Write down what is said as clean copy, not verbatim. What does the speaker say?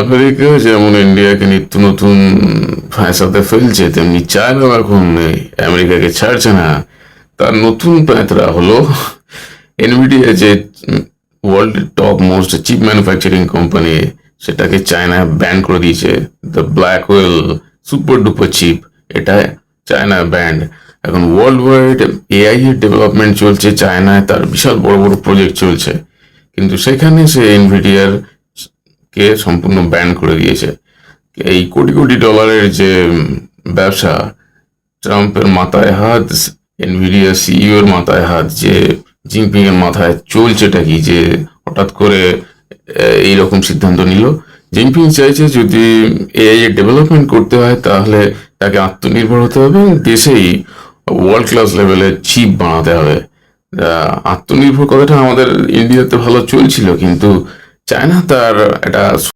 America যেমন ইন্ডিয়াকে নিত্য নতুন ফাঁসাতে ফেলছে, তেমনি চায়নাও এখন আমেরিকাকে ছাড়ছে না। তার নতুন প্যাঁতরা হলো এনভিডিয়া, যে ওয়ার্ল্ডের top most chip manufacturing company, সেটাকে চায়না ব্যান করে দিয়েছে। The black whale super duper chip, এটা চায়না ব্যান্ড। এখন ওয়ার্ল্ড ওয়াইড এআই এর ডেভেলপমেন্ট চলছে চায়নায়, তার বিশাল বড় বড় প্রজেক্ট চলছে, কিন্তু সেখানে সে এনভিডিয়ার কে সম্পূর্ণ ব্যান করে দিয়েছে। এই কোটি কোটি ডলারের যে ব্যবসা, ট্রাম্পের মাথায় হাত, এনভিডিয়া সিইও এর মাথায় হাত, যে জিনপিং এর মাথায় চলছেটা কি, যে হঠাৎ করে এইরকম সিদ্ধান্ত নিল। জিনপিং চাইছে যদি এআই এর ডেভেলপমেন্ট করতে হয় তাহলে তাকে আত্মনির্ভর হতে হবে এবং দেশেই ওয়ার্ল্ড ক্লাস লেভেলের চিপ বানাতে হবে। আত্মনির্ভর কথাটা আমাদের ইন্ডিয়াতে ভালো চলছিল, কিন্তু চায়না তার একটা